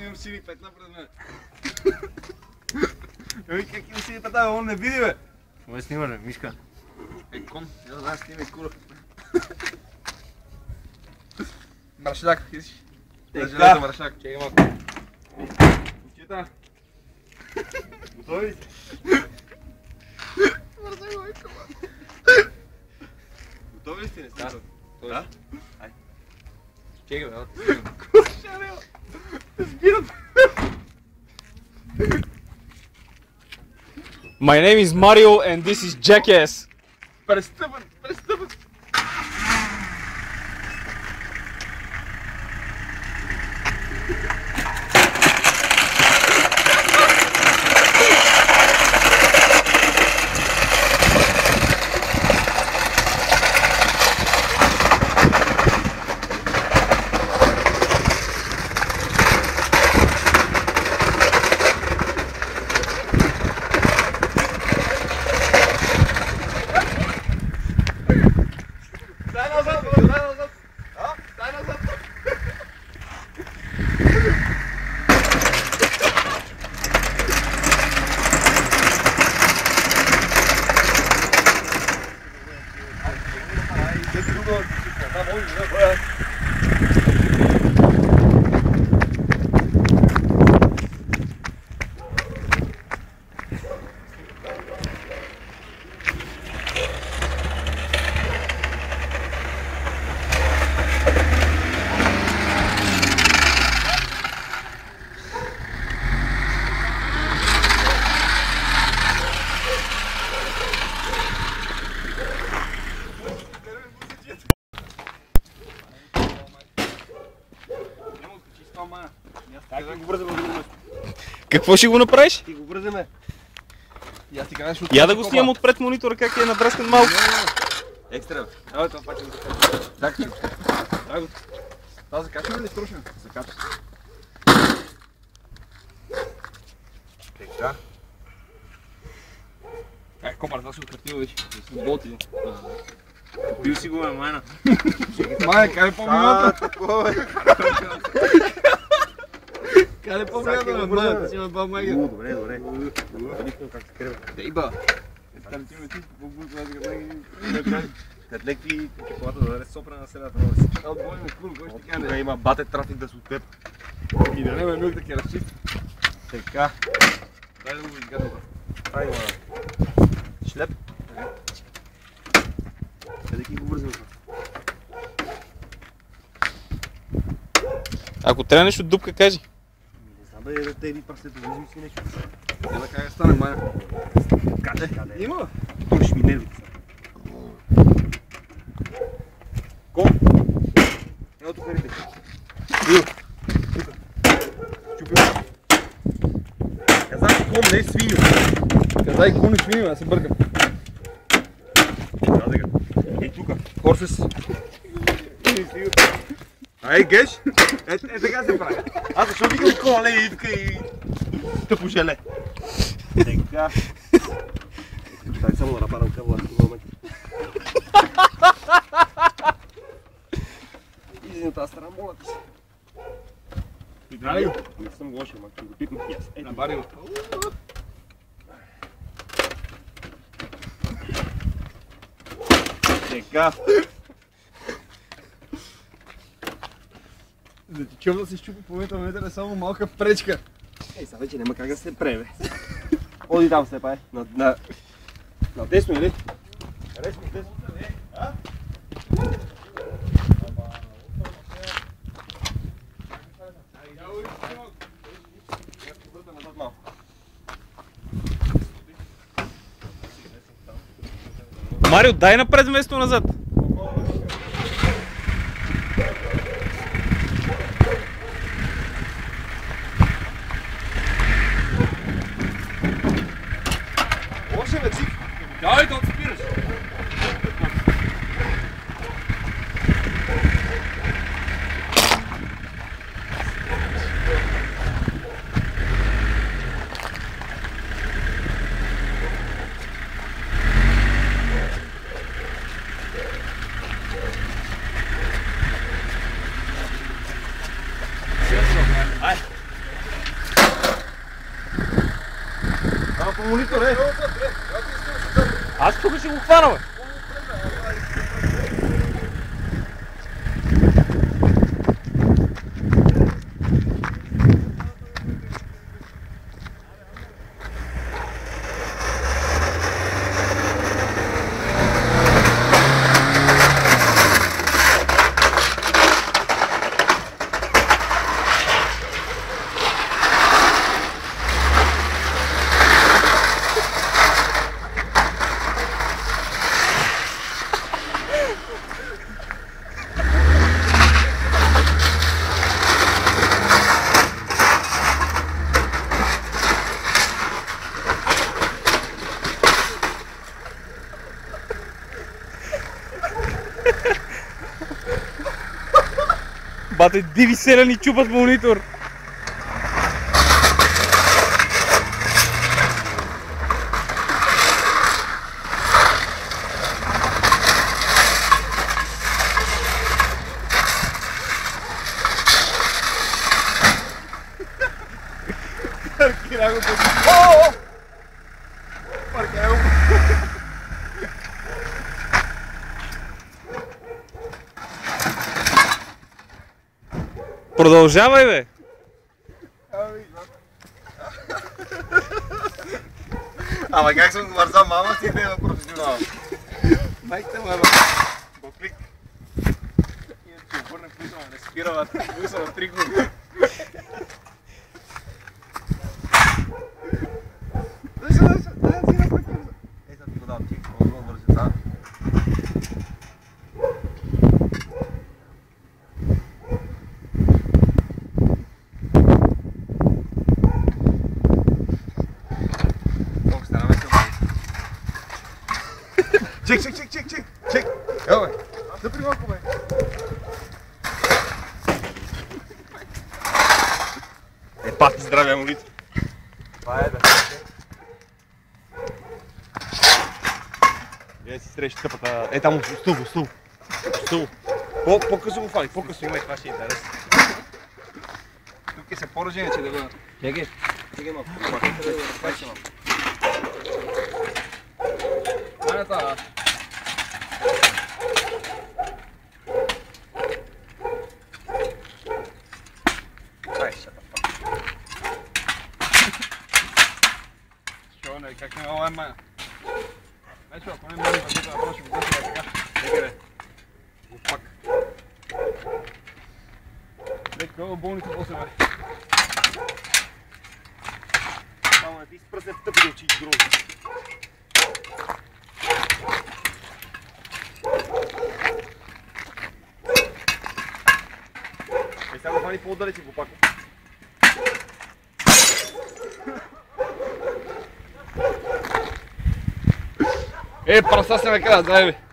имам сини петна пред мен. Еми, как има сини петна, он не види, бе. Моje snimane, Miška. Кон, я знам, снима кура. Мрашляк, искаш? Железо мрашляк. Чекай малко. Очита. Готови ли? Мързай майка, ма. Готови ли сте, не сте? Да? Ай. Чекай, бе, Куша, бе. Те спират. My name is Mario and this is Jackass. Престъпен, престъпен. Какво ще го направиш? Ти го върземе. Я да го снимам отпред монитора, как е набръскан малко. Екстра. Давай, това пак ще го закачам. Дай го. Това закачаме ли струшен? Закачам. Така. Как комар, това се откратил вече. Не съм болти. Пил си го, бе, майна. Майна, къде по-милата? Къде по-милата, бе, майна? Ти си ме баба майга. Добре, добре. Видихме как се кръва. Дей, ба. Там ти ме ти, Като лекви кипалата да даде сопра на селята на си. а отбой ме кул, кой ще Тук кане? има бате трафик да се от теб. И да не ме милк да ке разчисти. Така. Дай да го изгадам. Ай, ма. Шлеп. Къде ги го вързим? Ако трябва нещо от дупка, кажи. Не знам, бе, те един пръстето, вързим си нещо. Ела как стане, майна? Къде? Има? Туриш ми нервите. Ком? Ето тук рите. Ил. Чупил. Казах ком, не е свиньо. Казай кум не свиним, аз се бъркам. Ей тук. Хорсес. Ай, геш? Е така се прави. Аз защо викам коле и тук и тъпо желе? Така. Дай само да напарам кабела. Изи на тази страна, моля ти се. Дай го. Не съм лоша, ма ще го пипна. Набари го. Така. Да ти чув да се щупи половината метър е само малка пречка. Ей, сега вече няма как да се преве. Оди там се пае. На десно или? Резко десно. Марио, дай напред вместо назад. Още бе, цик! Давай да отспираш! по монитор, е! Аз тук ще го хвана, бе! Бате, диви селяни чупат монитор! Паркира го тук. О! Паркира го. Продължавай, бе! Ама как съм вързал мама си да е професионал? Майката му е боклик. Иначе обърне писала, не спирала, писала 3 години. Ей, са ти го дал ти, много вързи, да. Чек! Ево бе! Стъпри малко бе! Пати здравия молитва! Това е да. Е, си среща тъпата... Е, там стълбо! По-късно го фали, по-късно има и това ще е интересно. Тук е се поражение, че да го... Чекай малко. Айде това. Що не, как не мога мая? Значи, ако не мога да го ще го гласува така. Чекай бе. Пак. Нека го болница после бе. Само не ти спръсне в тъпи да учи друго. Е, сега го хвани по-отдалече го пак. Е, праса се ме каза, дай бе.